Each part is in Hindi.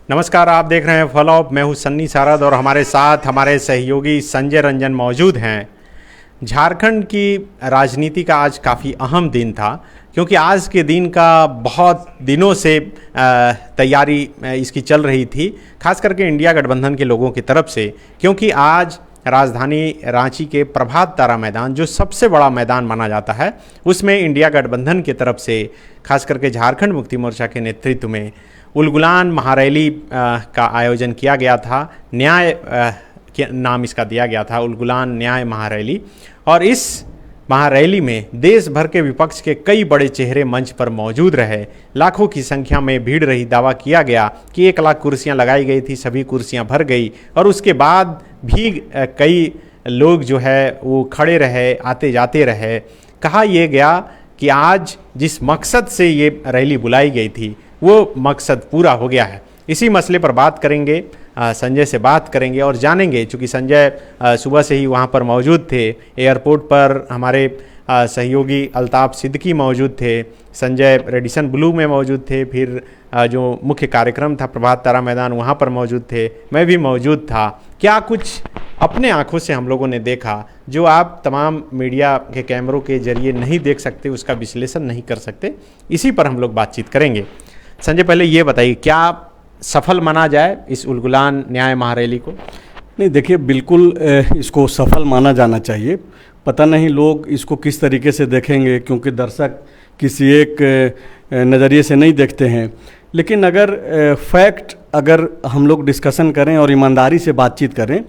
नमस्कार, आप देख रहे हैं फॉलोअप। मैं हूं सन्नी सारद और हमारे साथ हमारे सहयोगी संजय रंजन मौजूद हैं। झारखंड की राजनीति का आज काफ़ी अहम दिन था, क्योंकि आज के दिन का बहुत दिनों से तैयारी इसकी चल रही थी, खास करके इंडिया गठबंधन के लोगों की तरफ से। क्योंकि आज राजधानी रांची के प्रभात तारा मैदान, जो सबसे बड़ा मैदान माना जाता है, उसमें इंडिया गठबंधन की तरफ से खास करके झारखंड मुक्ति मोर्चा के नेतृत्व में उलगुलान महारैली का आयोजन किया गया था। न्याय के नाम इसका दिया गया था, उलगुलान न्याय महारैली। और इस महारैली में देश भर के विपक्ष के कई बड़े चेहरे मंच पर मौजूद रहे। लाखों की संख्या में भीड़ रही। दावा किया गया कि 1 लाख कुर्सियां लगाई गई थी, सभी कुर्सियां भर गई। और उसके बाद भी कई लोग जो है वो खड़े रहे, आते जाते रहे। कहा यह गया कि आज जिस मकसद से ये रैली बुलाई गई थी वो मकसद पूरा हो गया है। इसी मसले पर बात करेंगे, संजय से बात करेंगे और जानेंगे। चूँकि संजय सुबह से ही वहाँ पर मौजूद थे। एयरपोर्ट पर हमारे सहयोगी अल्ताफ सिद्दीकी मौजूद थे, संजय रेडिसन ब्लू में मौजूद थे, फिर जो मुख्य कार्यक्रम था प्रभात तारा मैदान, वहाँ पर मौजूद थे, मैं भी मौजूद था। क्या कुछ अपने आँखों से हम लोगों ने देखा जो आप तमाम मीडिया के कैमरों के जरिए नहीं देख सकते, उसका विश्लेषण नहीं कर सकते, इसी पर हम लोग बातचीत करेंगे। संजय, पहले ये बताइए, क्या सफल माना जाए इस उलगुलान न्याय महारैली को? नहीं, देखिए, बिल्कुल इसको सफल माना जाना चाहिए। पता नहीं लोग इसको किस तरीके से देखेंगे, क्योंकि दर्शक किसी एक नज़रिए से नहीं देखते हैं। लेकिन अगर फैक्ट अगर हम लोग डिस्कशन करें और ईमानदारी से बातचीत करें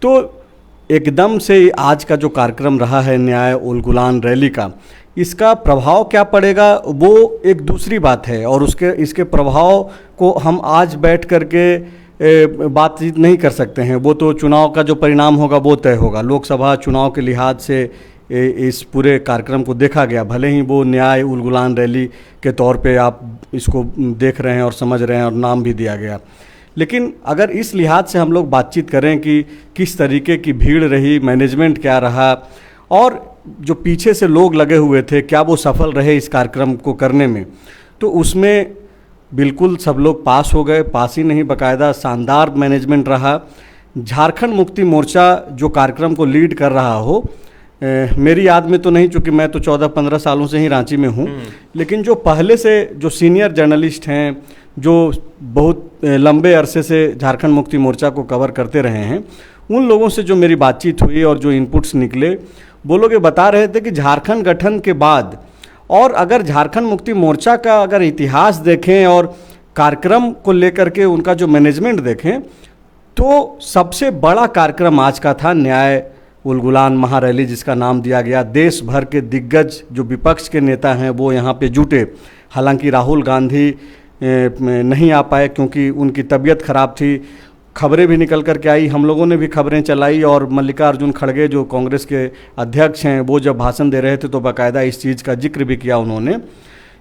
तो एकदम से आज का जो कार्यक्रम रहा है न्याय उलगुलान रैली का, इसका प्रभाव क्या पड़ेगा वो एक दूसरी बात है। और इसके प्रभाव को हम आज बैठ करके बातचीत नहीं कर सकते हैं। वो तो चुनाव का जो परिणाम होगा वो तय होगा। लोकसभा चुनाव के लिहाज से इस पूरे कार्यक्रम को देखा गया, भले ही वो न्याय उलगुलान रैली के तौर पे आप इसको देख रहे हैं और समझ रहे हैं और नाम भी दिया गया। लेकिन अगर इस लिहाज से हम लोग बातचीत करें कि किस तरीके की भीड़ रही, मैनेजमेंट क्या रहा और जो पीछे से लोग लगे हुए थे, क्या वो सफल रहे इस कार्यक्रम को करने में, तो उसमें बिल्कुल सब लोग पास हो गए। पास ही नहीं, बाकायदा शानदार मैनेजमेंट रहा। झारखंड मुक्ति मोर्चा जो कार्यक्रम को लीड कर रहा हो, मेरी याद में तो नहीं, चूँकि मैं तो 14-15 सालों से ही रांची में हूँ, लेकिन जो पहले से जो सीनियर जर्नलिस्ट हैं, जो बहुत लंबे अरसे से झारखंड मुक्ति मोर्चा को कवर करते रहे हैं, उन लोगों से जो मेरी बातचीत हुई और जो इनपुट्स निकले, वो लोग ये बता रहे थे कि झारखंड गठन के बाद और अगर झारखंड मुक्ति मोर्चा का अगर इतिहास देखें और कार्यक्रम को लेकर के उनका जो मैनेजमेंट देखें, तो सबसे बड़ा कार्यक्रम आज का था न्याय उलगुलान महारैली, जिसका नाम दिया गया। देश भर के दिग्गज जो विपक्ष के नेता हैं वो यहाँ पे जुटे। हालांकि राहुल गांधी नहीं आ पाए क्योंकि उनकी तबीयत खराब थी। खबरें भी निकल कर के आई, हम लोगों ने भी खबरें चलाई, और मल्लिकार्जुन खड़गे जो कांग्रेस के अध्यक्ष हैं, वो जब भाषण दे रहे थे तो बाकायदा इस चीज़ का जिक्र भी किया उन्होंने।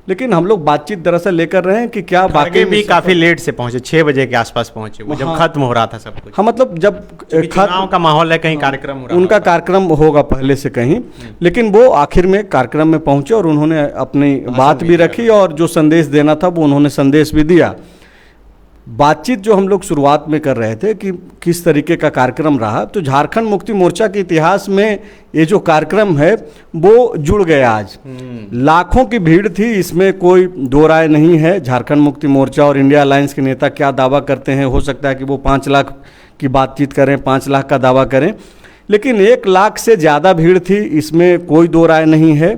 लेकिन हम लोग बातचीत दरअसल लेकर रहे हैं कि क्या बाकी भी काफ़ी लेट से पहुंचे, 6 बजे के आसपास पहुंचे वो, जब खत्म हो रहा था सब कुछ। हाँ, मतलब जब चुनाव का माहौल है, कहीं कार्यक्रम हो रहा, उनका कार्यक्रम होगा पहले से कहीं, लेकिन वो आखिर में कार्यक्रम में पहुंचे और उन्होंने अपनी बात भी रखी और जो संदेश देना था वो उन्होंने संदेश भी दिया। बातचीत जो हम लोग शुरुआत में कर रहे थे कि किस तरीके का कार्यक्रम रहा, तो झारखंड मुक्ति मोर्चा के इतिहास में ये जो कार्यक्रम है वो जुड़ गया। आज लाखों की भीड़ थी, इसमें कोई दो राय नहीं है। झारखंड मुक्ति मोर्चा और इंडिया अलायंस के नेता क्या दावा करते हैं, हो सकता है कि वो 5 लाख की बातचीत करें, 5 लाख का दावा करें, लेकिन 1 लाख से ज़्यादा भीड़ थी, इसमें कोई दो राय नहीं है।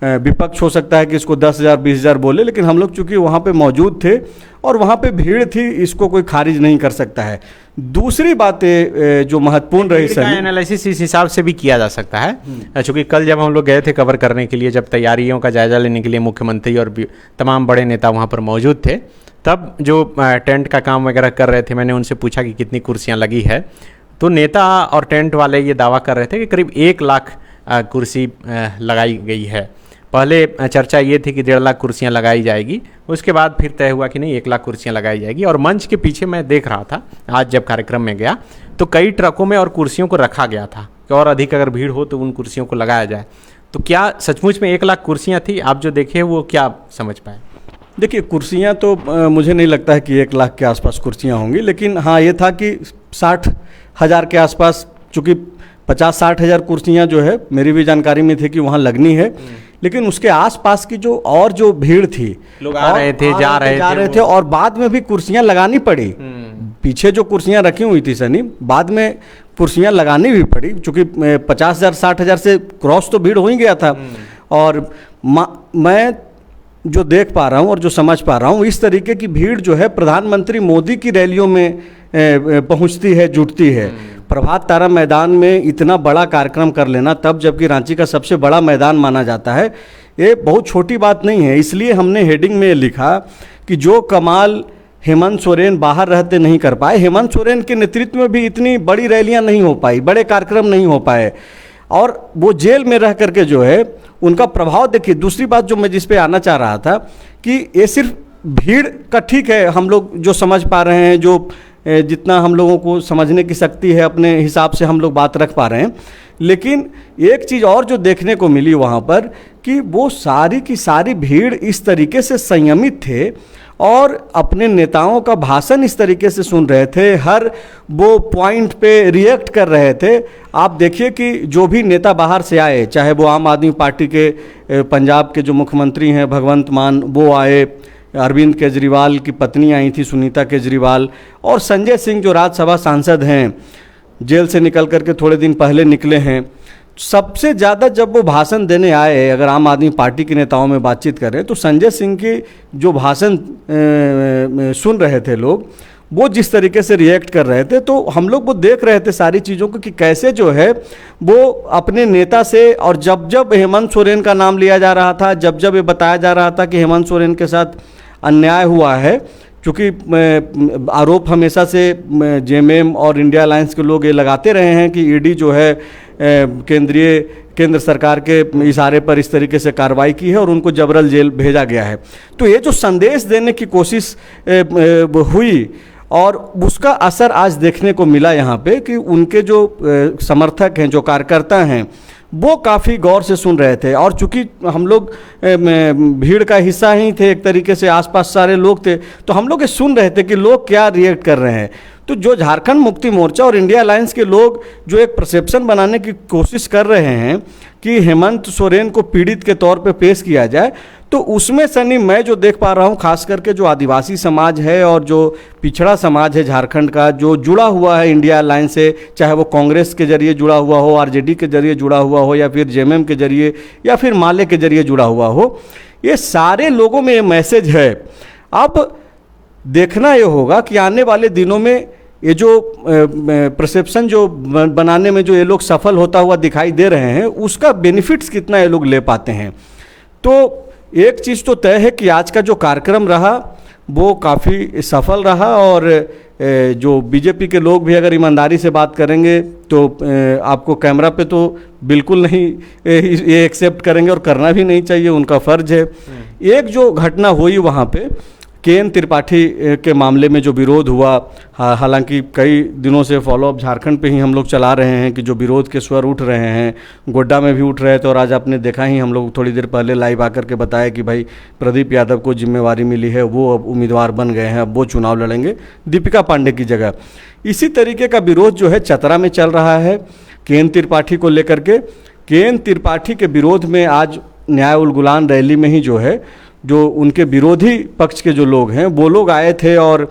विपक्ष हो सकता है कि इसको 10,000 20,000 बोले, लेकिन हम लोग चूंकि वहाँ पे मौजूद थे और वहाँ पे भीड़ थी, इसको कोई खारिज नहीं कर सकता है। दूसरी बातें जो महत्वपूर्ण रही, सही एनालिसिस इस हिसाब से भी किया जा सकता है। चूँकि कल जब हम लोग गए थे कवर करने के लिए, जब तैयारियों का जायजा लेने के लिए मुख्यमंत्री और तमाम बड़े नेता वहाँ पर मौजूद थे, तब जो टेंट का काम वगैरह कर रहे थे, मैंने उनसे पूछा कि कितनी कुर्सियाँ लगी है, तो नेता और टेंट वाले ये दावा कर रहे थे कि करीब 1 लाख कुर्सी लगाई गई है। पहले चर्चा ये थी कि 1.5 लाख कुर्सियां लगाई जाएगी, उसके बाद फिर तय हुआ कि नहीं 1 लाख कुर्सियां लगाई जाएगी। और मंच के पीछे मैं देख रहा था आज जब कार्यक्रम में गया तो कई ट्रकों में और कुर्सियों को रखा गया था कि और अधिक अगर भीड़ हो तो उन कुर्सियों को लगाया जाए। तो क्या सचमुच में 1 लाख कुर्सियां थी? आप जो देखे वो क्या समझ पाए? देखिए कुर्सियां तो मुझे नहीं लगता है कि 1 लाख के आसपास कुर्सियां होंगी, लेकिन हाँ ये था कि 60,000 के आसपास, चूँकि 50-60 हज़ार कुर्सियां जो है मेरी भी जानकारी में थे कि वहाँ लगनी है, लेकिन उसके आसपास की जो भीड़ थी, लोग आ रहे थे, जा रहे थे और बाद में भी कुर्सियां लगानी पड़ी। पीछे जो कुर्सियां रखी हुई थी सनी, बाद में कुर्सियां लगानी भी पड़ी, चूँकि 50,000 60,000 से क्रॉस तो भीड़ हो ही गया था। और मैं जो देख पा रहा हूँ और जो समझ पा रहा हूँ, इस तरीके की भीड़ जो है प्रधानमंत्री मोदी की रैलियों में पहुँचती है, जुटती है। प्रभात तारा मैदान में इतना बड़ा कार्यक्रम कर लेना, तब जबकि रांची का सबसे बड़ा मैदान माना जाता है, ये बहुत छोटी बात नहीं है। इसलिए हमने हेडिंग में लिखा कि जो कमाल हेमंत सोरेन बाहर रहते नहीं कर पाए, हेमंत सोरेन के नेतृत्व में भी इतनी बड़ी रैलियां नहीं हो पाई, बड़े कार्यक्रम नहीं हो पाए, और वो जेल में रह करके जो है उनका प्रभाव देखिए। दूसरी बात जो मैं जिस पे आना चाह रहा था कि ये सिर्फ भीड़ का ठीक है, हम लोग जो समझ पा रहे हैं, जो जितना हम लोगों को समझने की शक्ति है अपने हिसाब से हम लोग बात रख पा रहे हैं, लेकिन एक चीज़ और जो देखने को मिली वहाँ पर कि वो सारी की सारी भीड़ इस तरीके से संयमित थे और अपने नेताओं का भाषण इस तरीके से सुन रहे थे, हर वो पॉइंट पे रिएक्ट कर रहे थे। आप देखिए कि जो भी नेता बाहर से आए, चाहे वो आम आदमी पार्टी के पंजाब के जो मुख्यमंत्री हैं भगवंत मान वो आए, अरविंद केजरीवाल की पत्नी आई थी सुनीता केजरीवाल, और संजय सिंह जो राज्यसभा सांसद हैं, जेल से निकल करके थोड़े दिन पहले निकले हैं, सबसे ज़्यादा जब वो भाषण देने आए, अगर आम आदमी पार्टी के नेताओं में बातचीत करें तो संजय सिंह के जो भाषण सुन रहे थे लोग, वो जिस तरीके से रिएक्ट कर रहे थे, तो हम लोग वो देख रहे थे सारी चीज़ों को कि कैसे जो है वो अपने नेता से, और जब जब हेमंत सोरेन का नाम लिया जा रहा था, जब जब ये बताया जा रहा था कि हेमंत सोरेन के साथ अन्याय हुआ है, क्योंकि आरोप हमेशा से जेएमएम और इंडिया अलायंस के लोग ये लगाते रहे हैं कि ईडी जो है केंद्र सरकार के इशारे पर इस तरीके से कार्रवाई की है और उनको जबरन जेल भेजा गया है। तो ये जो संदेश देने की कोशिश हुई और उसका असर आज देखने को मिला यहाँ पे कि उनके जो समर्थक हैं, जो कार्यकर्ता हैं, वो काफ़ी गौर से सुन रहे थे। और चूंकि हम लोग भीड़ का हिस्सा ही थे, एक तरीके से आसपास सारे लोग थे, तो हम लोग ये सुन रहे थे कि लोग क्या रिएक्ट कर रहे हैं। तो जो झारखंड मुक्ति मोर्चा और इंडिया अलायंस के लोग जो एक परसेप्शन बनाने की कोशिश कर रहे हैं कि हेमंत सोरेन को पीड़ित के तौर पे पेश किया जाए, तो उसमें सनी मैं जो देख पा रहा हूँ, खास करके जो आदिवासी समाज है और जो पिछड़ा समाज है झारखंड का, जो जुड़ा हुआ है इंडिया अलायंस से, चाहे वो कांग्रेस के जरिए जुड़ा हुआ हो, आरजेडी के जरिए जुड़ा हुआ हो, या फिर जेएमएम के जरिए, या फिर माले के जरिए जुड़ा हुआ हो, ये सारे लोगों में ये मैसेज है। अब देखना ये होगा कि आने वाले दिनों में ये जो परसेप्शन जो बनाने में जो ये लोग सफल होता हुआ दिखाई दे रहे हैं, उसका बेनिफिट्स कितना ये लोग ले पाते हैं। तो एक चीज़ तो तय है कि आज का जो कार्यक्रम रहा वो काफ़ी सफल रहा, और जो बीजेपी के लोग भी अगर ईमानदारी से बात करेंगे तो आपको कैमरा पे तो बिल्कुल नहीं ये एक्सेप्ट करेंगे, और करना भी नहीं चाहिए, उनका फ़र्ज है। एक जो घटना हुई वहाँ पे केएन त्रिपाठी के मामले में जो विरोध हुआ, हालांकि कई दिनों से फॉलोअप झारखंड पे ही हम लोग चला रहे हैं कि जो विरोध के स्वर उठ रहे हैं, गोड्डा में भी उठ रहे थे, और आज आपने देखा ही, हम लोग थोड़ी देर पहले लाइव आकर के बताया कि भाई प्रदीप यादव को जिम्मेवारी मिली है, वो अब उम्मीदवार बन गए हैं, अब वो चुनाव लड़ेंगे दीपिका पांडे की जगह। इसी तरीके का विरोध जो है चतरा में चल रहा है केएन त्रिपाठी को लेकर के। केएन त्रिपाठी के विरोध में आज न्याय उल गुलान रैली में ही जो है, जो उनके विरोधी पक्ष के जो लोग हैं वो लोग आए थे और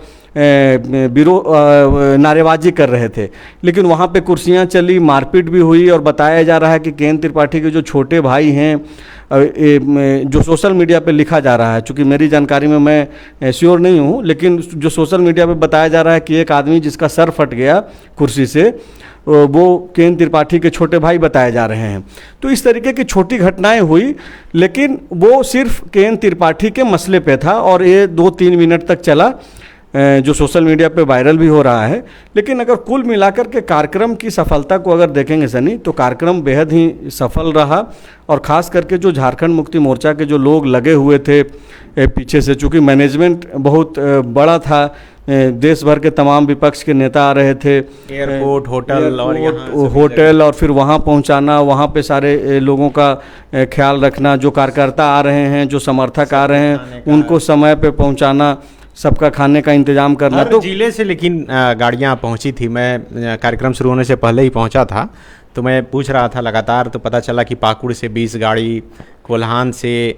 नारेबाजी कर रहे थे, लेकिन वहाँ पे कुर्सियाँ चली, मारपीट भी हुई, और बताया जा रहा है कि केएन त्रिपाठी के जो छोटे भाई हैं, जो सोशल मीडिया पे लिखा जा रहा है, चूँकि मेरी जानकारी में मैं श्योर नहीं हूँ, लेकिन जो सोशल मीडिया पे बताया जा रहा है कि एक आदमी जिसका सर फट गया कुर्सी से, वो केएन त्रिपाठी के छोटे भाई बताए जा रहे हैं। तो इस तरीके की छोटी घटनाएं हुई, लेकिन वो सिर्फ केएन त्रिपाठी के मसले पे था, और ये 2-3 मिनट तक चला। जो सोशल मीडिया पे वायरल भी हो रहा है। लेकिन अगर कुल मिलाकर के कार्यक्रम की सफलता को अगर देखेंगे सनी, तो कार्यक्रम बेहद ही सफल रहा। और ख़ास करके जो झारखंड मुक्ति मोर्चा के जो लोग लगे हुए थे पीछे से, चूँकि मैनेजमेंट बहुत बड़ा था, देश भर के तमाम विपक्ष के नेता आ रहे थे, एयरपोर्ट, होटल और होटल और फिर वहाँ पहुँचाना, वहाँ पे सारे लोगों का ख्याल रखना, जो कार्यकर्ता आ रहे हैं, जो समर्थक आ रहे हैं, उनको समय पे पहुँचाना, सबका खाने का इंतजाम करना। तो जिले से लेकिन गाड़ियाँ पहुँची थी। मैं कार्यक्रम शुरू होने से पहले ही पहुँचा था, तो मैं पूछ रहा था लगातार, तो पता चला कि पाकुड़ से 20 गाड़ी, कोल्हान से,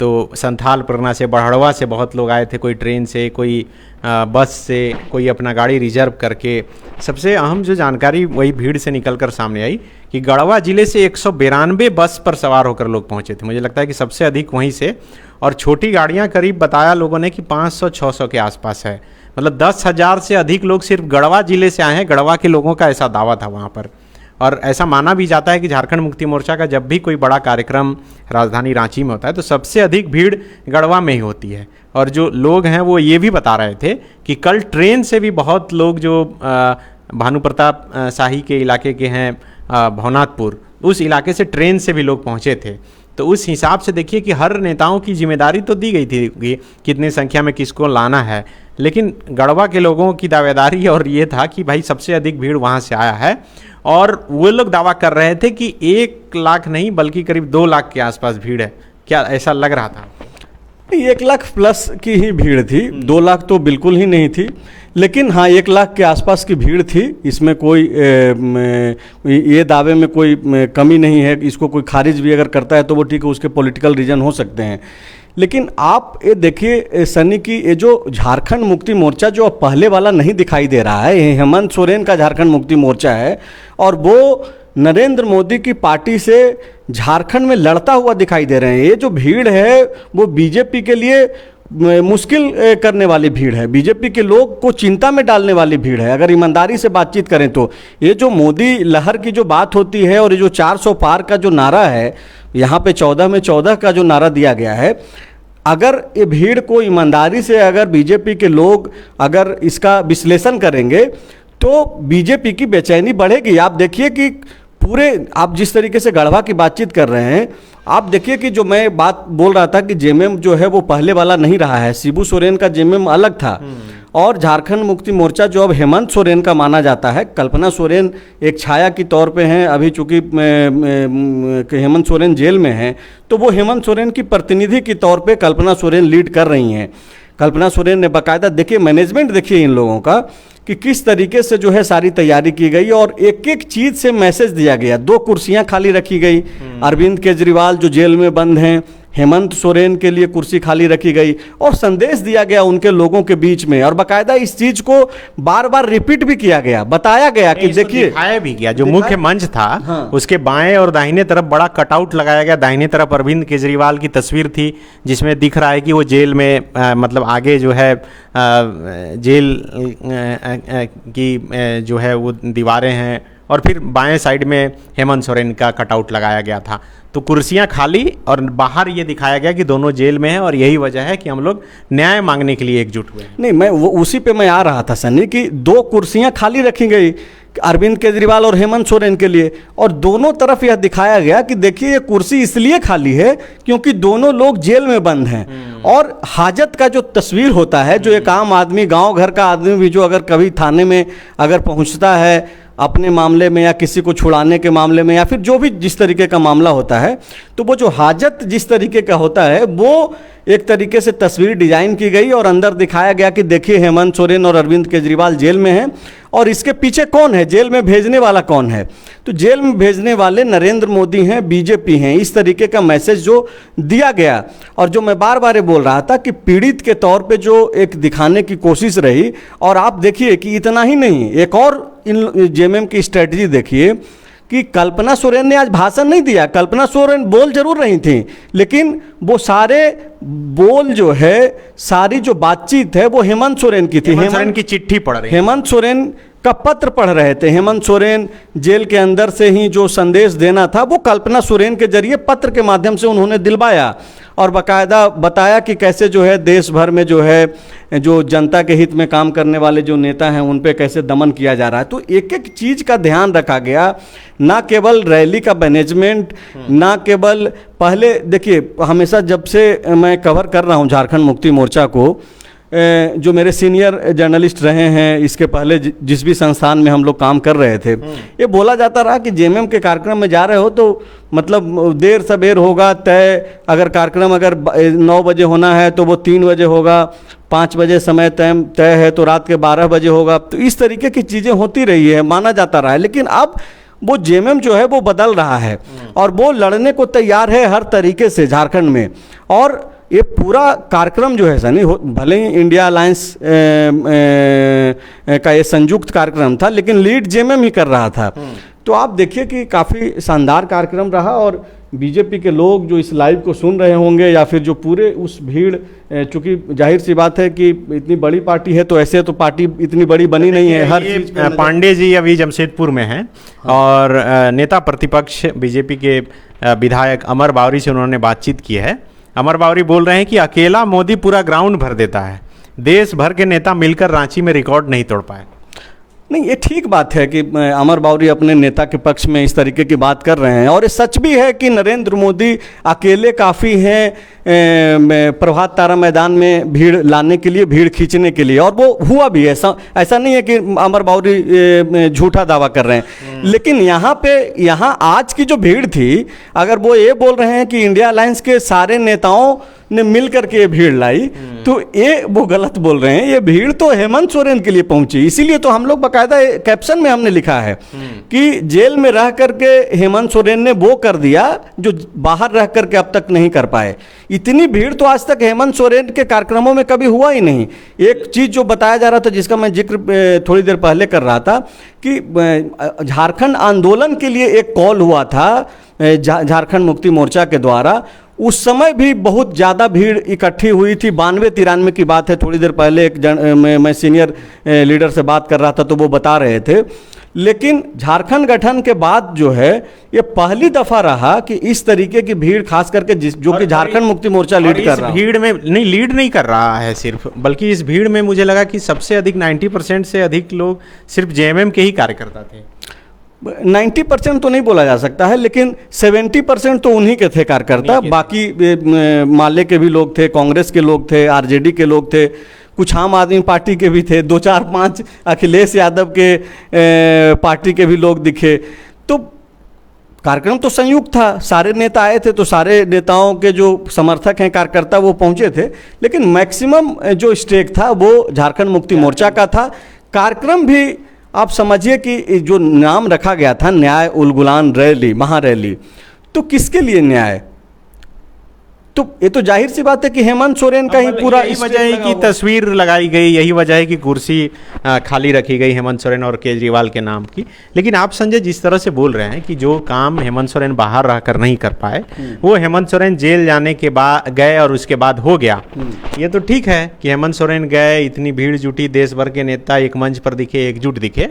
तो संथाल परगना से, बड़हड़वा से बहुत लोग आए थे, कोई ट्रेन से, कोई बस से, कोई अपना गाड़ी रिजर्व करके। सबसे अहम जो जानकारी वही भीड़ से निकलकर सामने आई कि गढ़वा जिले से 192 बस पर सवार होकर लोग पहुंचे थे। मुझे लगता है कि सबसे अधिक वहीं से, और छोटी गाड़ियां करीब बताया लोगों ने कि 500-600 के आसपास है। मतलब 10,000 से अधिक लोग सिर्फ गढ़वा जिले से आए हैं। गढ़वा के लोगों का ऐसा दावा था वहाँ पर। और ऐसा माना भी जाता है कि झारखंड मुक्ति मोर्चा का जब भी कोई बड़ा कार्यक्रम राजधानी रांची में होता है तो सबसे अधिक भीड़ गढ़वा में ही होती है। और जो लोग हैं वो ये भी बता रहे थे कि कल ट्रेन से भी बहुत लोग, जो भानु प्रताप शाही के इलाके के हैं, भवनाथपुर, उस इलाके से ट्रेन से भी लोग पहुँचे थे। तो उस हिसाब से देखिए कि हर नेताओं की जिम्मेदारी तो दी गई थी कि कितनी संख्या में किसको लाना है, लेकिन गढ़वा के लोगों की दावेदारी और ये था कि भाई सबसे अधिक भीड़ वहाँ से आया है। और वो लोग दावा कर रहे थे कि 1 लाख नहीं बल्कि करीब 2 लाख के आसपास भीड़ है। क्या ऐसा लग रहा था? 1 लाख प्लस की ही भीड़ थी, 2 लाख तो बिल्कुल ही नहीं थी। लेकिन हाँ, 1 लाख के आसपास की भीड़ थी, इसमें कोई ये दावे में कोई कमी नहीं है। इसको कोई खारिज भी अगर करता है तो वो ठीक है, उसके पॉलिटिकल रीजन हो सकते हैं। लेकिन आप ये देखिए सनी कि ये जो झारखंड मुक्ति मोर्चा जो अब पहले वाला नहीं दिखाई दे रहा है, ये हेमंत सोरेन का झारखंड मुक्ति मोर्चा है, और वो नरेंद्र मोदी की पार्टी से झारखंड में लड़ता हुआ दिखाई दे रहे हैं। ये जो भीड़ है वो बीजेपी के लिए मुश्किल करने वाली भीड़ है, बीजेपी के लोग को चिंता में डालने वाली भीड़ है। अगर ईमानदारी से बातचीत करें तो ये जो मोदी लहर की जो बात होती है और ये जो 400 पार का जो नारा है, यहाँ पे 14 में 14 का जो नारा दिया गया है, अगर ये भीड़ को ईमानदारी से अगर बीजेपी के लोग अगर इसका विश्लेषण करेंगे तो बीजेपी की बेचैनी बढ़ेगी। आप देखिए कि पूरे, आप जिस तरीके से गढ़वा की बातचीत कर रहे हैं, आप देखिए कि जो मैं बात बोल रहा था कि जेएमएम जो है वो पहले वाला नहीं रहा है। शिबू सोरेन का जेएमएम अलग था, और झारखंड मुक्ति मोर्चा जो अब हेमंत सोरेन का माना जाता है, कल्पना सोरेन एक छाया की तौर पे हैं। अभी चूंकि हेमंत सोरेन जेल में हैं, तो वो हेमंत सोरेन की प्रतिनिधि के तौर पे कल्पना सोरेन लीड कर रही हैं। कल्पना सोरेन ने बाकायदा, देखिए मैनेजमेंट देखिए इन लोगों का कि किस तरीके से जो है सारी तैयारी की गई, और एक एक चीज़ से मैसेज दिया गया। 2 कुर्सियां खाली रखी गई, अरविंद केजरीवाल जो जेल में बंद हैं, हेमंत सोरेन के लिए कुर्सी खाली रखी गई, और संदेश दिया गया उनके लोगों के बीच में। और बाकायदा इस चीज को बार बार रिपीट भी किया गया, बताया गया कि देखिए, दिखाया भी गया। जो मुख्य मंच था, हाँ, उसके बाएं और दाहिने तरफ बड़ा कटआउट लगाया गया। दाहिने तरफ अरविंद केजरीवाल की तस्वीर थी, जिसमें दिख रहा है कि वो जेल में मतलब आगे जो है जेल की जो है वो दीवारें हैं, और फिर बाएं साइड में हेमंत सोरेन का कटआउट लगाया गया था। तो कुर्सियां खाली, और बाहर ये दिखाया गया कि दोनों जेल में हैं, और यही वजह है कि हम लोग न्याय मांगने के लिए एकजुट हुए हैं। नहीं, मैं वो उसी पे मैं आ रहा था सन्नी कि 2 कुर्सियां खाली रखी गई अरविंद केजरीवाल और हेमंत सोरेन के लिए, और दोनों तरफ यह दिखाया गया कि देखिए ये कुर्सी इसलिए खाली है क्योंकि दोनों लोग जेल में बंद हैं। और हाजत का जो तस्वीर होता है, जो एक आम आदमी, गांव घर का आदमी भी जो अगर कभी थाने में अगर पहुंचता है अपने मामले में, या किसी को छुड़ाने के मामले में, या फिर जो भी जिस तरीके का मामला होता है, तो वो जो हाजत जिस तरीके का होता है, वो एक तरीके से तस्वीर डिजाइन की गई और अंदर दिखाया गया कि देखिए हेमंत सोरेन और अरविंद केजरीवाल जेल में हैं, और इसके पीछे कौन है, जेल में भेजने वाला कौन है, तो जेल में भेजने वाले नरेंद्र मोदी हैं, बीजेपी हैं। इस तरीके का मैसेज जो दिया गया, और जो मैं बार बार बोल रहा था कि पीड़ित के तौर पे जो एक दिखाने की कोशिश रही। और आप देखिए कि इतना ही नहीं, एक और इन जेएमएम की स्ट्रेटजी देखिए कि कल्पना सोरेन ने आज भाषण नहीं दिया। कल्पना सोरेन बोल जरूर रही थी, लेकिन वो सारे बोल जो है, सारी जो बातचीत है वो हेमंत सोरेन की थी। हेमंत सोरेन की चिट्ठी पढ़ रही, हेमंत सोरेन का पत्र पढ़ रहे थे। हेमंत सोरेन जेल के अंदर से ही जो संदेश देना था वो कल्पना सोरेन के जरिए पत्र के माध्यम से उन्होंने दिलवाया और बाकायदा बताया कि कैसे जो है देश भर में जो है जो जनता के हित में काम करने वाले जो नेता हैं उन पे कैसे दमन किया जा रहा है। तो एक एक चीज़ का ध्यान रखा गया, ना केवल रैली का मैनेजमेंट, ना केवल पहले देखिए हमेशा जब से मैं कवर कर रहा हूँ झारखंड मुक्ति मोर्चा को, जो मेरे सीनियर जर्नलिस्ट रहे हैं इसके पहले जिस भी संस्थान में हम लोग काम कर रहे थे, ये बोला जाता रहा कि जेएमएम के कार्यक्रम में जा रहे हो तो मतलब देर सबेर होगा तय, अगर कार्यक्रम अगर 9 बजे होना है तो वो 3 बजे होगा, 5 बजे समय तय है तो रात के 12 बजे होगा। तो इस तरीके की चीज़ें होती रही है, माना जाता रहा है। लेकिन अब वो जेएमएम जो है वो बदल रहा है और वो लड़ने को तैयार है हर तरीके से झारखंड में। और ये पूरा कार्यक्रम जो है सनी, भले ही इंडिया अलायंस का ये संयुक्त कार्यक्रम था लेकिन लीड जेएमएम ही कर रहा था। तो आप देखिए कि काफ़ी शानदार कार्यक्रम रहा और बीजेपी के लोग जो इस लाइव को सुन रहे होंगे या फिर जो पूरे उस भीड़, चूंकि जाहिर सी बात है कि इतनी बड़ी पार्टी है तो ऐसे तो पार्टी इतनी बड़ी बनी नहीं है। हर चीज पांडे जी अभी जमशेदपुर में हैं और नेता प्रतिपक्ष बीजेपी के विधायक अमर बावरी से उन्होंने बातचीत की है। अमर बावरी बोल रहे हैं कि अकेला मोदी पूरा ग्राउंड भर देता है, देश भर के नेता मिलकर रांची में रिकॉर्ड नहीं तोड़ पाए। नहीं, ये ठीक बात है कि अमर बावरी अपने नेता के पक्ष में इस तरीके की बात कर रहे हैं और ये सच भी है कि नरेंद्र मोदी अकेले काफ़ी हैं प्रभात तारा मैदान में भीड़ लाने के लिए, भीड़ खींचने के लिए, और वो हुआ भी। ऐसा नहीं है कि अमर बावरी झूठा दावा कर रहे हैं। लेकिन यहाँ आज की जो भीड़ थी, अगर वो ये बोल रहे हैं कि इंडिया अलायंस के सारे नेताओं ने मिल करके ये भीड़ लाई, तो ये वो गलत बोल रहे हैं। ये भीड़ तो हेमंत सोरेन के लिए पहुंची, इसीलिए तो हम लोग बाकायदा कैप्शन में हमने लिखा है कि जेल में रह करके हेमंत सोरेन ने वो कर दिया जो बाहर रह करके अब तक नहीं कर पाए। इतनी भीड़ तो आज तक हेमंत सोरेन के कार्यक्रमों में कभी हुआ ही नहीं। एक चीज़ जो बताया जा रहा था, जिसका मैं जिक्र थोड़ी देर पहले कर रहा था, कि झारखंड आंदोलन के लिए एक कॉल हुआ था झारखंड मुक्ति मोर्चा के द्वारा। उस समय भी बहुत ज़्यादा भीड़ इकट्ठी हुई थी। 92-93 की बात है। थोड़ी देर पहले मैं सीनियर लीडर से बात कर रहा था तो वो बता रहे थे। लेकिन झारखंड गठन के बाद जो है ये पहली दफ़ा रहा कि इस तरीके की भीड़, खास करके जो कि झारखंड मुक्ति मोर्चा लीड कर रहा है। भीड़ में नहीं, लीड नहीं कर रहा है सिर्फ, बल्कि इस भीड़ में मुझे लगा कि सबसे अधिक 90% से अधिक लोग सिर्फ जेएमएम के ही कार्यकर्ता थे। 90% तो नहीं बोला जा सकता है, लेकिन 70% तो उन्हीं के थे कार्यकर्ता। बाकी माले के भी लोग थे, कांग्रेस के लोग थे, आरजेडी के लोग थे, कुछ आम आदमी पार्टी के भी थे, 2-4-5 अखिलेश यादव के पार्टी के भी लोग दिखे। तो कार्यक्रम तो संयुक्त था, सारे नेता आए थे, तो सारे नेताओं के जो समर्थक हैं, कार्यकर्ता, वो पहुंचे थे। लेकिन मैक्सिमम जो स्टेक था वो झारखंड मुक्ति मोर्चा का था। कार्यक्रम भी आप समझिए कि जो नाम रखा गया था, न्याय उलगुलान रैली, महारैली, तो किसके लिए न्याय? तो ये तो जाहिर सी बात है कि हेमंत सोरेन का ही पूरा, यही वजह है कि तस्वीर लगाई गई, यही वजह है कि कुर्सी खाली रखी गई हेमंत सोरेन और केजरीवाल के नाम की। लेकिन आप संजय जिस तरह से बोल रहे हैं कि जो काम हेमंत सोरेन बाहर रहकर नहीं कर पाए, वो हेमंत सोरेन जेल जाने के बाद गए और उसके बाद हो गया। ये तो ठीक है कि हेमंत सोरेन गए, इतनी भीड़ जुटी, देश भर के नेता एक मंच पर दिखे, एकजुट दिखे।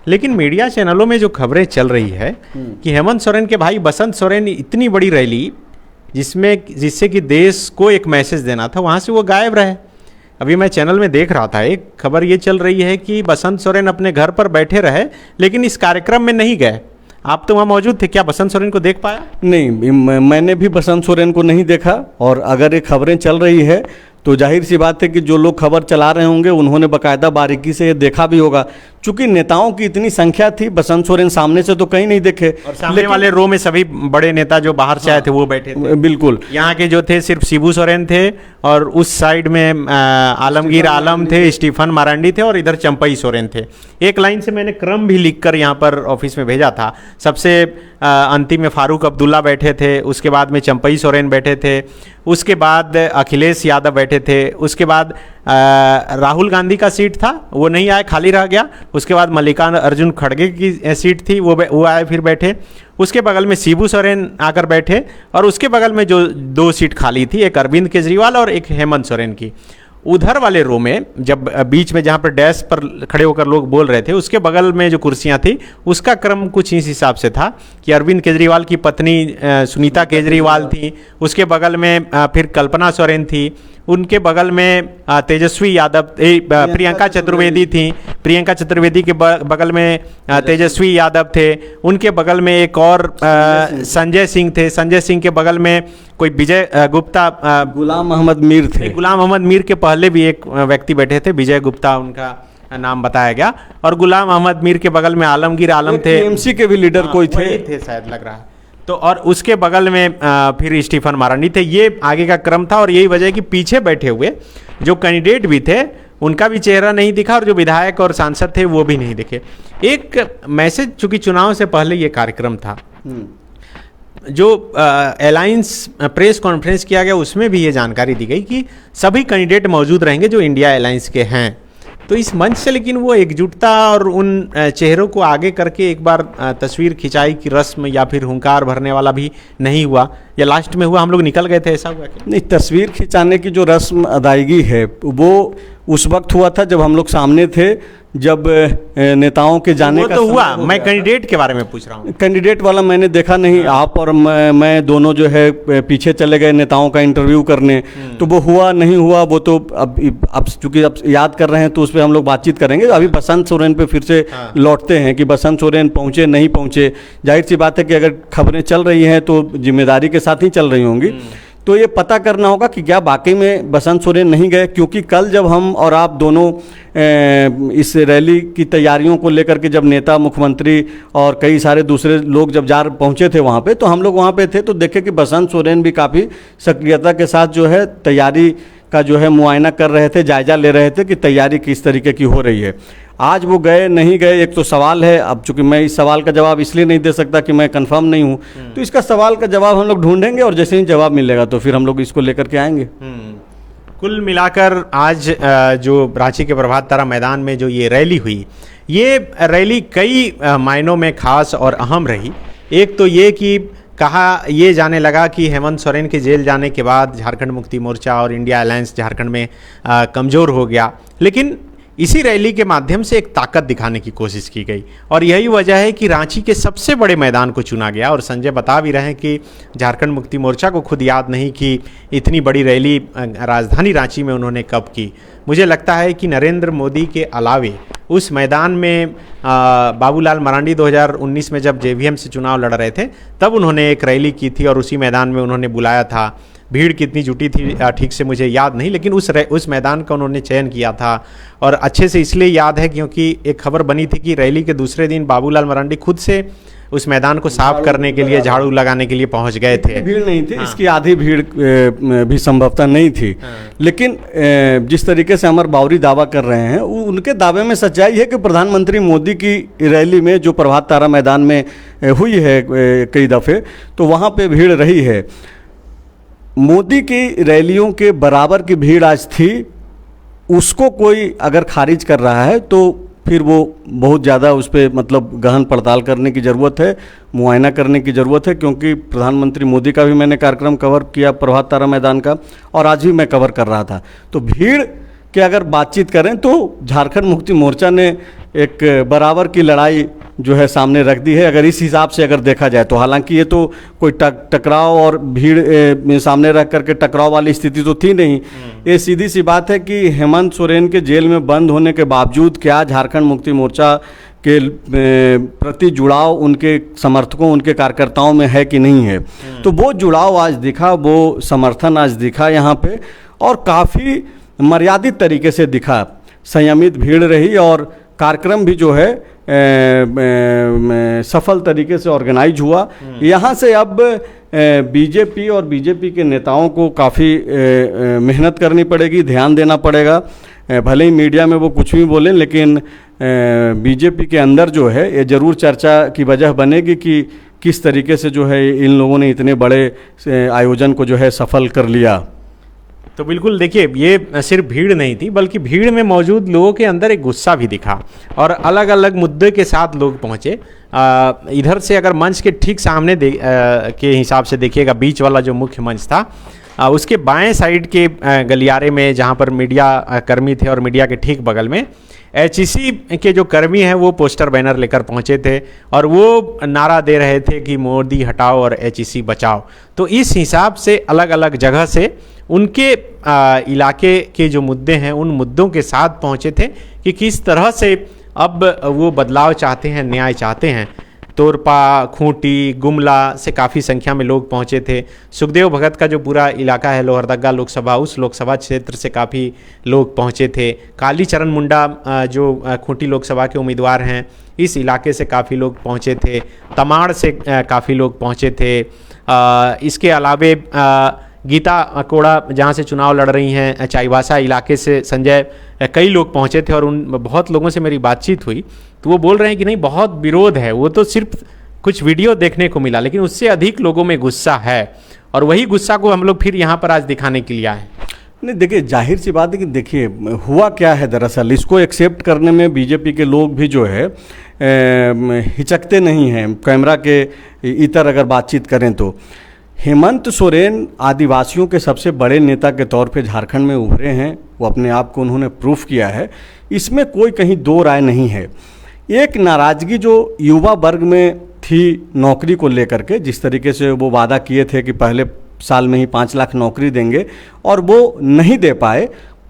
लेकिन मीडिया चैनलों में जो खबरें चल रही है कि हेमंत सोरेन के भाई बसंत सोरेन इतनी बड़ी रैली जिससे कि देश को एक मैसेज देना था, वहाँ से वो गायब रहे। अभी मैं चैनल में देख रहा था, एक खबर ये चल रही है कि बसंत सोरेन अपने घर पर बैठे रहे लेकिन इस कार्यक्रम में नहीं गए। आप तो वहाँ मौजूद थे, क्या बसंत सोरेन को देख पाया? नहीं, मैंने भी बसंत सोरेन को नहीं देखा। और अगर ये खबरें चल रही है तो जाहिर सी बात है कि जो लोग खबर चला रहे होंगे उन्होंने बाकायदा बारीकी से ये देखा भी होगा। चूंकि नेताओं की इतनी संख्या थी, बसंत सोरेन सामने से तो कहीं नहीं देखे, और सामने वाले रो में सभी बड़े नेता जो बाहर से आए थे वो बैठे थे। बिल्कुल, यहाँ के जो थे सिर्फ शिबू सोरेन थे, और उस साइड में आलमगीर आलम थे, स्टीफन मारांडी थे, और इधर चंपई सोरेन थे। एक लाइन से मैंने क्रम भी लिखकर यहाँ पर ऑफिस में भेजा था। सबसे अंतिम में फारूक अब्दुल्ला बैठे थे, उसके बाद में चंपई सोरेन बैठे थे, उसके बाद अखिलेश यादव बैठे थे, उसके बाद राहुल गांधी का सीट था, वो नहीं आए, खाली रह गया। उसके बाद मल्लिकार्जुन अर्जुन खड़गे की सीट थी, वो आए, फिर बैठे। उसके बगल में शिबू सोरेन आकर बैठे, और उसके बगल में जो 2 सीट खाली थी, एक अरविंद केजरीवाल और एक हेमंत सोरेन की, उधर वाले रो में जब बीच में जहाँ पर डैश पर खड़े होकर लोग बोल रहे थे, उसके बगल में जो कुर्सियाँ थी उसका क्रम कुछ इस हिसाब से था कि अरविंद केजरीवाल की पत्नी सुनीता केजरीवाल थी, उसके बगल में फिर कल्पना सोरेन थी, उनके बगल में तेजस्वी यादव प्रियंका चतुर्वेदी थी, प्रियंका चतुर्वेदी के बगल में तेजस्वी यादव थे, उनके बगल में एक और संजय सिंह थे, संजय सिंह के बगल में कोई विजय गुप्ता, गुलाम मोहम्मद मीर थे, गुलाम मोहम्मद मीर के पहले भी एक व्यक्ति बैठे थे, विजय गुप्ता उनका नाम बताया गया, और गुलाम मोहम्मद मीर के बगल में आलमगीर आलम थे, टीएमसी के भी लीडर कोई थे शायद लग रहा है, तो और उसके बगल में फिर स्टीफन मारांडी थे। ये आगे का क्रम था और यही वजह है कि पीछे बैठे हुए जो कैंडिडेट भी थे उनका भी चेहरा नहीं दिखा और जो विधायक और सांसद थे वो भी नहीं दिखे। एक मैसेज, चूंकि चुनाव से पहले ये कार्यक्रम था, जो अलायंस प्रेस कॉन्फ्रेंस किया गया उसमें भी ये जानकारी दी गई कि सभी कैंडिडेट मौजूद रहेंगे जो इंडिया अलायंस के हैं। तो इस मंच से लेकिन वो एकजुटता और उन चेहरों को आगे करके एक बार तस्वीर खिंचाई की रस्म या फिर हुंकार भरने वाला भी नहीं हुआ, या लास्ट में हुआ हम लोग निकल गए थे, ऐसा हुआ क्या? नहीं, तस्वीर खिंचाने की जो रस्म अदायगी है वो उस वक्त हुआ था जब हम लोग सामने थे, जब नेताओं के जाने वो का तो हुआ, मैं कैंडिडेट के बारे में पूछ रहा हूँ। कैंडिडेट वाला मैंने देखा नहीं, आप और मैं दोनों जो है पीछे चले गए नेताओं का इंटरव्यू करने, तो वो हुआ नहीं हुआ वो तो अब चूंकि अब याद कर रहे हैं तो उस पर हम लोग बातचीत करेंगे। अभी बसंत सोरेन पे फिर से लौटते हैं कि बसंत सोरेन पहुंचे नहीं पहुंचे। जाहिर सी बात है कि अगर खबरें चल रही हैं तो जिम्मेदारी के साथ ही चल रही होंगी, तो ये पता करना होगा कि क्या वाकई में बसंत सोरेन नहीं गए, क्योंकि कल जब हम और आप दोनों इस रैली की तैयारियों को लेकर के जब नेता, मुख्यमंत्री और कई सारे दूसरे लोग जब पहुंचे थे वहाँ पे, तो हम लोग वहाँ पे थे तो देखे कि बसंत सोरेन भी काफ़ी सक्रियता के साथ जो है तैयारी का जो है मुआयना कर रहे थे, जायजा ले रहे थे कि तैयारी किस तरीके की हो रही है। आज वो गए नहीं गए एक तो सवाल है। अब चूंकि मैं इस सवाल का जवाब इसलिए नहीं दे सकता कि मैं कंफर्म नहीं हूँ, तो इसका सवाल का जवाब हम लोग ढूंढेंगे और जैसे ही जवाब मिलेगा तो फिर हम लोग इसको लेकर के आएंगे। कुल मिलाकर आज जो रांची के प्रभात तारा मैदान में जो ये रैली हुई, ये रैली कई मायनों में खास और अहम रही। एक तो ये कि कहा ये जाने लगा कि हेमंत सोरेन के जेल जाने के बाद झारखंड मुक्ति मोर्चा और इंडिया अलायंस झारखंड में कमज़ोर हो गया, लेकिन इसी रैली के माध्यम से एक ताकत दिखाने की कोशिश की गई और यही वजह है कि रांची के सबसे बड़े मैदान को चुना गया। और संजय बता भी रहे हैं कि झारखंड मुक्ति मोर्चा को खुद याद नहीं कि इतनी बड़ी रैली राजधानी रांची में उन्होंने कब की। मुझे लगता है कि नरेंद्र मोदी के अलावे उस मैदान में बाबूलाल मरांडी 2019 में जब जेवीएम से चुनाव लड़ रहे थे तब उन्होंने एक रैली की थी और उसी मैदान में उन्होंने बुलाया था। भीड़ कितनी जुटी थी ठीक से मुझे याद नहीं, लेकिन उस मैदान का उन्होंने चयन किया था। और अच्छे से इसलिए याद है क्योंकि एक खबर बनी थी कि रैली के दूसरे दिन बाबूलाल मरांडी खुद से उस मैदान को साफ करने के लिए, झाड़ू लगाने के लिए पहुंच गए थे। भीड़ नहीं थी, इसकी आधी भीड़ भी संभवतः नहीं थी। लेकिन जिस तरीके से अमर बावरी दावा कर रहे हैं, उनके दावे में सच्चाई है कि प्रधानमंत्री मोदी की रैली में जो प्रभात तारा मैदान में हुई है कई दफ़े, तो वहाँ पे भीड़ रही है। मोदी की रैलियों के बराबर की भीड़ आज थी। उसको कोई अगर खारिज कर रहा है तो फिर वो बहुत ज़्यादा उस पर मतलब गहन पड़ताल करने की ज़रूरत है, मुआयना करने की ज़रूरत है। क्योंकि प्रधानमंत्री मोदी का भी मैंने कार्यक्रम कवर किया प्रभात तारा मैदान का, और आज भी मैं कवर कर रहा था। तो भीड़ के अगर बातचीत करें तो झारखंड मुक्ति मोर्चा ने एक बराबर की लड़ाई जो है सामने रख दी है, अगर इस हिसाब से अगर देखा जाए तो। हालांकि ये तो कोई टकराव और भीड़ में सामने रख करके टकराव वाली स्थिति तो थी नहीं। ये सीधी सी बात है कि हेमंत सोरेन के जेल में बंद होने के बावजूद क्या झारखंड मुक्ति मोर्चा के प्रति जुड़ाव उनके समर्थकों, उनके कार्यकर्ताओं में है कि नहीं है। तो वो जुड़ाव आज दिखा, वो समर्थन आज दिखा यहाँ पे, और काफ़ी मर्यादित तरीके से दिखा। संयमित भीड़ रही और कार्यक्रम भी जो है सफल तरीके से ऑर्गेनाइज हुआ। यहाँ से अब बीजेपी और बीजेपी के नेताओं को काफ़ी मेहनत करनी पड़ेगी, ध्यान देना पड़ेगा। भले ही मीडिया में वो कुछ भी बोलें, लेकिन बीजेपी के अंदर जो है ये ज़रूर चर्चा की वजह बनेगी कि किस तरीके से जो है इन लोगों ने इतने बड़े आयोजन को जो है सफल कर लिया। तो बिल्कुल देखिए, ये सिर्फ भीड़ नहीं थी बल्कि भीड़ में मौजूद लोगों के अंदर एक गुस्सा भी दिखा और अलग अलग मुद्दे के साथ लोग पहुँचे। इधर से अगर मंच के ठीक सामने के हिसाब से देखिएगा, बीच वाला जो मुख्य मंच था, उसके बाएं साइड के गलियारे में जहाँ पर मीडिया कर्मी थे और मीडिया के ठीक बगल में एचईसी के जो कर्मी हैं वो पोस्टर बैनर लेकर पहुंचे थे और वो नारा दे रहे थे कि मोदी हटाओ और एचईसी बचाओ। तो इस हिसाब से अलग अलग जगह से उनके इलाके के जो मुद्दे हैं उन मुद्दों के साथ पहुंचे थे कि किस तरह से अब वो बदलाव चाहते हैं, न्याय चाहते हैं। तोरपा, खूंटी, गुमला से काफ़ी संख्या में लोग पहुंचे थे। सुखदेव भगत का जो पूरा इलाका है लोहरदगा लोकसभा, उस लोकसभा क्षेत्र से काफ़ी लोग पहुंचे थे। कालीचरण मुंडा जो खूंटी लोकसभा के उम्मीदवार हैं, इस इलाके से काफ़ी लोग पहुंचे थे। तमाड़ से काफ़ी लोग पहुंचे थे। इसके अलावे गीता कोड़ा जहाँ से चुनाव लड़ रही हैं, चाईबासा इलाके से संजय, कई लोग पहुँचे थे और उन बहुत लोगों से मेरी बातचीत हुई तो वो बोल रहे हैं कि नहीं, बहुत विरोध है। वो तो सिर्फ कुछ वीडियो देखने को मिला, लेकिन उससे अधिक लोगों में गुस्सा है और वही गुस्सा को हम लोग फिर यहाँ पर आज दिखाने के लिए आए। नहीं, देखिए जाहिर सी बात है कि देखिए हुआ क्या है, दरअसल इसको एक्सेप्ट करने में बीजेपी के लोग भी जो है हिचकते नहीं हैं। कैमरा के इतर अगर बातचीत करें तो हेमंत सोरेन आदिवासियों के सबसे बड़े नेता के तौर पे झारखंड में उभरे हैं, वो अपने आप को उन्होंने प्रूफ किया है, इसमें कोई कहीं दो राय नहीं है। एक नाराज़गी जो युवा वर्ग में थी नौकरी को लेकर के, जिस तरीके से वो वादा किए थे कि पहले साल में ही 5 लाख नौकरी देंगे और वो नहीं दे पाए,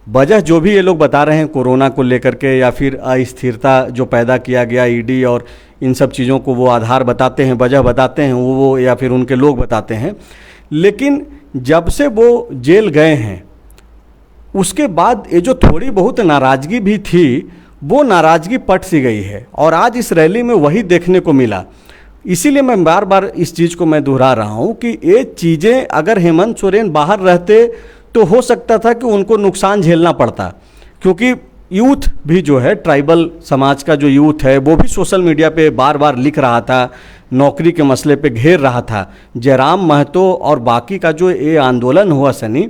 वजह जो भी ये लोग बता रहे हैं कोरोना को लेकर के या फिर अस्थिरता जो पैदा किया गया, ईडी और इन सब चीज़ों को वो आधार बताते हैं, वजह बताते हैं वो या फिर उनके लोग बताते हैं। लेकिन जब से वो जेल गए हैं उसके बाद ये जो थोड़ी बहुत नाराज़गी भी थी वो नाराज़गी पट सी गई है और आज इस रैली में वही देखने को मिला। इसीलिए मैं बार बार इस चीज़ को मैं दोहरा रहा हूँ कि ये चीज़ें अगर हेमंत सोरेन बाहर रहते तो हो सकता था कि उनको नुकसान झेलना पड़ता, क्योंकि यूथ भी जो है, ट्राइबल समाज का जो यूथ है वो भी सोशल मीडिया पे बार बार लिख रहा था, नौकरी के मसले पे घेर रहा था। जयराम महतो और बाकी का जो ये आंदोलन हुआ सनी,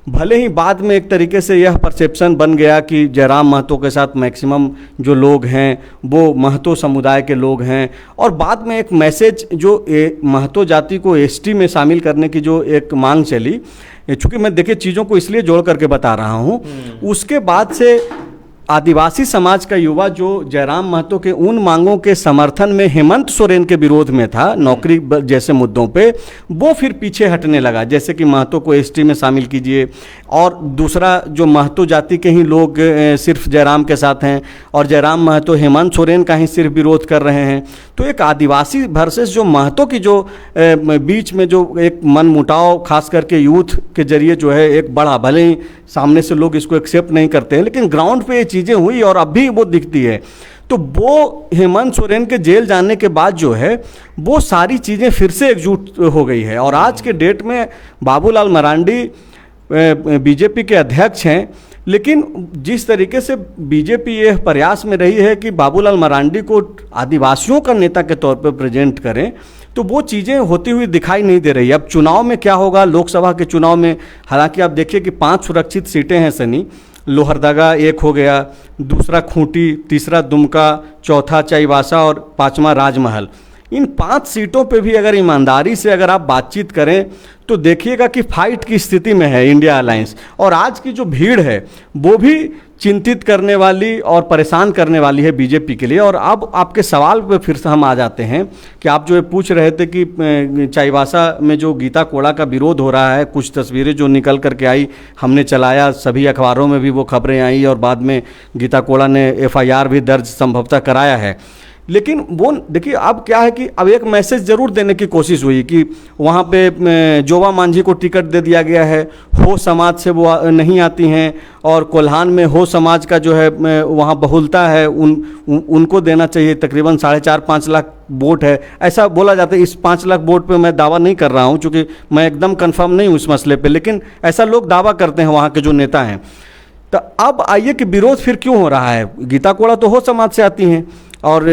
भले ही बाद में एक तरीके से यह परसेप्शन बन गया कि जयराम महतो के साथ मैक्सिमम जो लोग हैं वो महतो समुदाय के लोग हैं, और बाद में एक मैसेज जो महतो जाति को एसटी में शामिल करने की जो एक मांग चली, चूँकि मैं देखिए चीज़ों को इसलिए जोड़ करके बता रहा हूँ, उसके बाद से आदिवासी समाज का युवा जो जयराम महतो के उन मांगों के समर्थन में हेमंत सोरेन के विरोध में था, नौकरी जैसे मुद्दों पे, वो फिर पीछे हटने लगा। जैसे कि महतो को एसटी में शामिल कीजिए, और दूसरा जो महतो जाति के ही लोग सिर्फ जयराम के साथ हैं और जयराम महतो हेमंत सोरेन का ही सिर्फ विरोध कर रहे हैं। तो एक आदिवासी वर्सेस जो महतो की जो बीच में जो एक मन मुटाव खास करके यूथ के जरिए जो है एक बड़ा, भले ही सामने से लोग इसको एक्सेप्ट नहीं करते हैं, लेकिन ग्राउंड पे ये चीज़ें हुई और अब भी वो दिखती है। तो वो हेमंत सोरेन के जेल जाने के बाद जो है वो सारी चीज़ें फिर से एकजुट हो गई है। और आज के डेट में बाबूलाल मरांडी बीजेपी के अध्यक्ष हैं, लेकिन जिस तरीके से बीजेपी यह प्रयास में रही है कि बाबूलाल मरांडी को आदिवासियों का नेता के तौर पर प्रेजेंट करें, तो वो चीज़ें होती हुई दिखाई नहीं दे रही। अब चुनाव में क्या होगा, लोकसभा के चुनाव में हालांकि आप देखिए कि 5 सुरक्षित सीटें हैं सनी, लोहरदगा एक हो गया, दूसरा खूंटी, तीसरा दुमका, चौथा चाईबासा और 5वां राजमहल। इन 5 सीटों पे भी अगर ईमानदारी से अगर आप बातचीत करें तो देखिएगा कि फाइट की स्थिति में है इंडिया अलायंस। और आज की जो भीड़ है वो भी चिंतित करने वाली और परेशान करने वाली है बीजेपी के लिए। और अब आपके सवाल पे फिर से हम आ जाते हैं कि आप जो पूछ रहे थे कि चाईबासा में जो गीता कोड़ा का विरोध हो रहा है, कुछ तस्वीरें जो निकल करके आई, हमने चलाया, सभी अखबारों में भी वो खबरें आई और बाद में गीता कोड़ा ने FIR भी दर्ज संभवतः कराया है। लेकिन वो देखिए अब क्या है कि अब एक मैसेज ज़रूर देने की कोशिश हुई कि वहाँ पे जोवा मांझी को टिकट दे दिया गया है, हो समाज से वो नहीं आती हैं, और कोल्हान में हो समाज का जो है वहाँ बहुलता है, उनको देना चाहिए। तकरीबन 4.5-5 लाख वोट है, ऐसा बोला जाता है। इस 5 लाख वोट पे मैं दावा नहीं कर रहा हूँ, चूँकि मैं एकदम कन्फर्म नहीं हूँ इस मसले पर, लेकिन ऐसा लोग दावा करते हैं वहाँ के जो नेता हैं। तो अब आइए कि विरोध फिर क्यों हो रहा है। गीता कोड़ा तो हो समाज से आती हैं और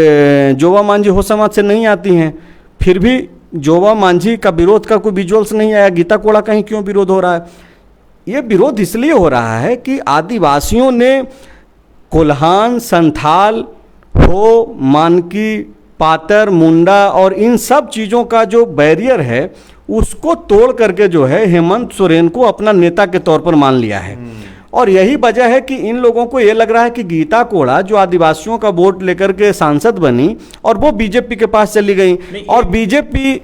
जोवा मांझी हो समाज से नहीं आती हैं, फिर भी जोवा मांझी का विरोध का कोई विजुअल्स नहीं आया, गीता कोड़ा का ही क्यों विरोध हो रहा है। ये विरोध इसलिए हो रहा है कि आदिवासियों ने कोल्हान, संथाल, हो, मानकी, पातर, मुंडा और इन सब चीज़ों का जो बैरियर है उसको तोड़ करके जो है हेमंत सोरेन को अपना नेता के तौर पर मान लिया है। और यही वजह है कि इन लोगों को ये लग रहा है कि गीता कोड़ा जो आदिवासियों का वोट लेकर के सांसद बनी और वो बीजेपी के पास चली गई, और बीजेपी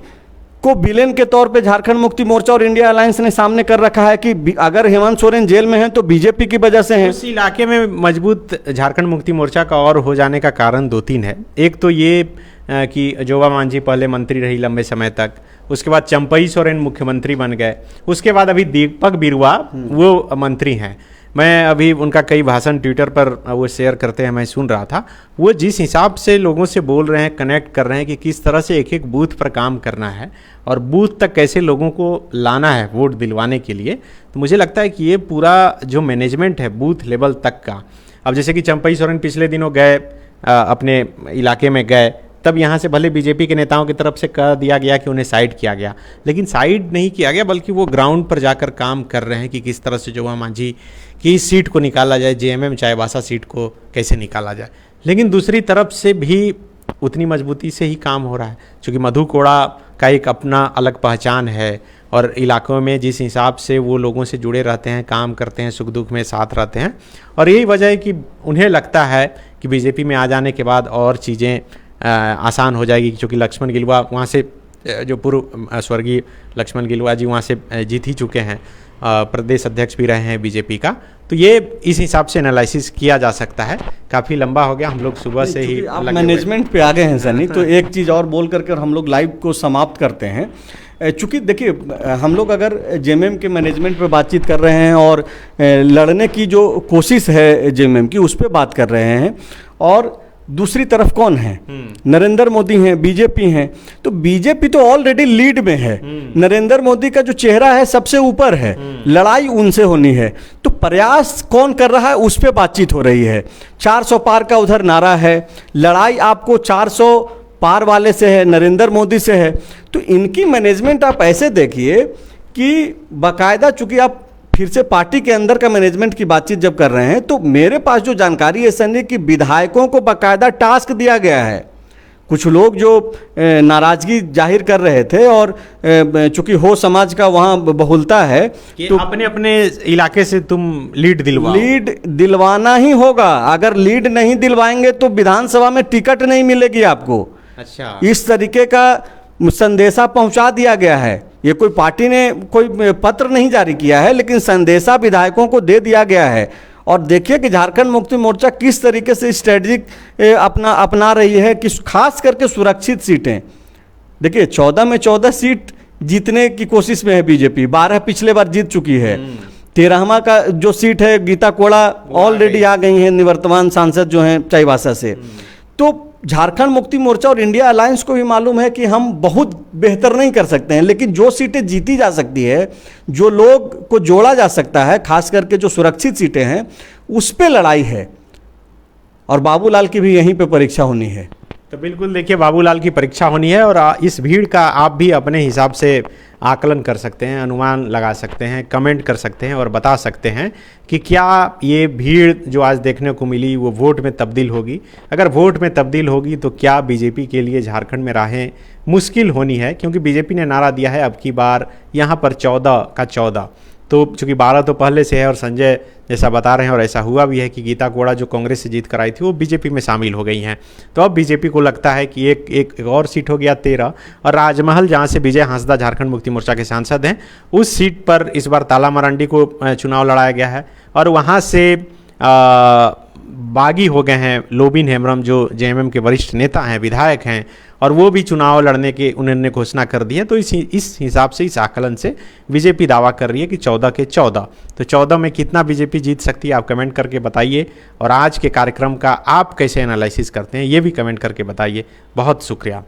को विलेन के तौर पे झारखंड मुक्ति मोर्चा और इंडिया अलायंस ने सामने कर रखा है कि अगर हेमंत सोरेन जेल में है तो बीजेपी की वजह से है। उस इलाके में मजबूत झारखंड मुक्ति मोर्चा का और हो जाने का कारण 2-3 है। एक तो ये कि जोबा मांझी पहले मंत्री रही लंबे समय तक, उसके बाद चंपई सोरेन मुख्यमंत्री बन गए, उसके बाद अभी दीपक बिरुवा वो मंत्री हैं। मैं अभी उनका कई भाषण ट्विटर पर वो शेयर करते हैं, मैं सुन रहा था। वो जिस हिसाब से लोगों से बोल रहे हैं, कनेक्ट कर रहे हैं कि किस तरह से एक एक बूथ पर काम करना है और बूथ तक कैसे लोगों को लाना है वोट दिलवाने के लिए, तो मुझे लगता है कि ये पूरा जो मैनेजमेंट है बूथ लेवल तक का, अब जैसे कि चंपई सोरेन पिछले दिनों गए अपने इलाके में गए, तब यहाँ से भले बीजेपी के नेताओं की तरफ से कह दिया गया कि उन्हें साइड किया गया, लेकिन साइड नहीं किया गया, बल्कि वो ग्राउंड पर जाकर काम कर रहे हैं कि किस तरह से जोबा मांझी की इस सीट को निकाला जाए, जेएमएम चाईबासा सीट को कैसे निकाला जाए। लेकिन दूसरी तरफ से भी उतनी मजबूती से ही काम हो रहा है, क्योंकि मधु कोड़ा का एक अपना अलग पहचान है और इलाकों में जिस हिसाब से वो लोगों से जुड़े रहते हैं, काम करते हैं, सुख दुख में साथ रहते हैं, और यही वजह है कि उन्हें लगता है कि बीजेपी में आ जाने के बाद और चीज़ें आसान हो जाएगी, क्योंकि लक्ष्मण गिलुआ वहाँ से जो पूर्व स्वर्गीय लक्ष्मण गिलुआ जी वहाँ से जीत ही चुके हैं, प्रदेश अध्यक्ष भी रहे हैं बीजेपी का। तो ये इस हिसाब से एनालिसिस किया जा सकता है। काफ़ी लंबा हो गया, हम लोग सुबह से ही मैनेजमेंट पे आ गए हैं सनी, तो एक चीज़ और बोल करके हम लोग लाइव को समाप्त करते हैं। चूँकि देखिए, हम लोग अगर जेएमएम के मैनेजमेंट पे बातचीत कर रहे हैं और लड़ने की जो कोशिश है जेएमएम की उस पर बात कर रहे हैं, और दूसरी तरफ कौन है? नरेंद्र मोदी हैं, बीजेपी हैं। तो बीजेपी तो ऑलरेडी लीड में है, नरेंद्र मोदी का जो चेहरा है सबसे ऊपर है, लड़ाई उनसे होनी है। तो प्रयास कौन कर रहा है उस पर बातचीत हो रही है। 400 पार का उधर नारा है, लड़ाई आपको 400 पार वाले से है, नरेंद्र मोदी से है। तो इनकी मैनेजमेंट आप ऐसे देखिए कि बाकायदा, चूंकि आप फिर से पार्टी के अंदर का मैनेजमेंट की बातचीत जब कर रहे हैं, तो मेरे पास जो जानकारी है सनी कि विधायकों को बाकायदा टास्क दिया गया है। कुछ लोग जो नाराजगी जाहिर कर रहे थे, और चूंकि हो समाज का वहाँ बहुलता है, तो अपने अपने इलाके से तुम लीड दिलवाना ही होगा। अगर लीड नहीं दिलवाएंगे तो विधानसभा में टिकट नहीं मिलेगी आपको। अच्छा, इस तरीके का संदेशा पहुंचा दिया गया है। ये कोई पार्टी ने कोई पत्र नहीं जारी किया है, लेकिन संदेशा विधायकों को दे दिया गया है। और देखिए कि झारखंड मुक्ति मोर्चा किस तरीके से स्ट्रेटजिक अपना रही है, कि खास करके सुरक्षित सीटें। देखिए 14 में 14 सीट जीतने की कोशिश में है बीजेपी, 12 पिछले बार जीत चुकी है। 13वां का जो सीट है गीता कोड़ा ऑलरेडी आ गई हैं, निवर्तमान सांसद जो हैं चाईबासा से। तो झारखंड मुक्ति मोर्चा और इंडिया अलायंस को भी मालूम है कि हम बहुत बेहतर नहीं कर सकते हैं, लेकिन जो सीटें जीती जा सकती है, जो लोग को जोड़ा जा सकता है, खास करके जो सुरक्षित सीटें हैं, उस पे लड़ाई है। और बाबूलाल की भी यहीं पे परीक्षा होनी है। तो बिल्कुल देखिए, बाबूलाल की परीक्षा होनी है, और इस भीड़ का आप भी अपने हिसाब से आकलन कर सकते हैं, अनुमान लगा सकते हैं, कमेंट कर सकते हैं और बता सकते हैं कि क्या ये भीड़ जो आज देखने को मिली वो वोट में तब्दील होगी। अगर वोट में तब्दील होगी तो क्या बीजेपी के लिए झारखंड में राहें मुश्किल होनी है, क्योंकि बीजेपी ने नारा दिया है अब की बार यहाँ पर 14 का 14। तो चूँकि 12 तो पहले से है, और संजय जैसा बता रहे हैं, और ऐसा हुआ भी है कि गीता कोड़ा जो कांग्रेस से जीत कर आई थी वो बीजेपी में शामिल हो गई हैं। तो अब बीजेपी को लगता है कि एक और सीट हो गया 13, और राजमहल जहां से विजय हांसदा झारखंड मुक्ति मोर्चा के सांसद हैं, उस सीट पर इस बार ताला मरांडी को चुनाव लड़ाया गया है, और वहाँ से बागी हो गए हैं लोबिन हेम्ब्रम जो जेएमएम के वरिष्ठ नेता हैं, विधायक हैं, और वो भी चुनाव लड़ने के उन्होंने घोषणा कर दी है। तो इस हिसाब से, इस आकलन से बीजेपी दावा कर रही है कि 14 के 14। तो 14 में कितना बीजेपी जीत सकती है, आप कमेंट करके बताइए। और आज के कार्यक्रम का आप कैसे एनालिसिस करते हैं ये भी कमेंट करके बताइए। बहुत शुक्रिया।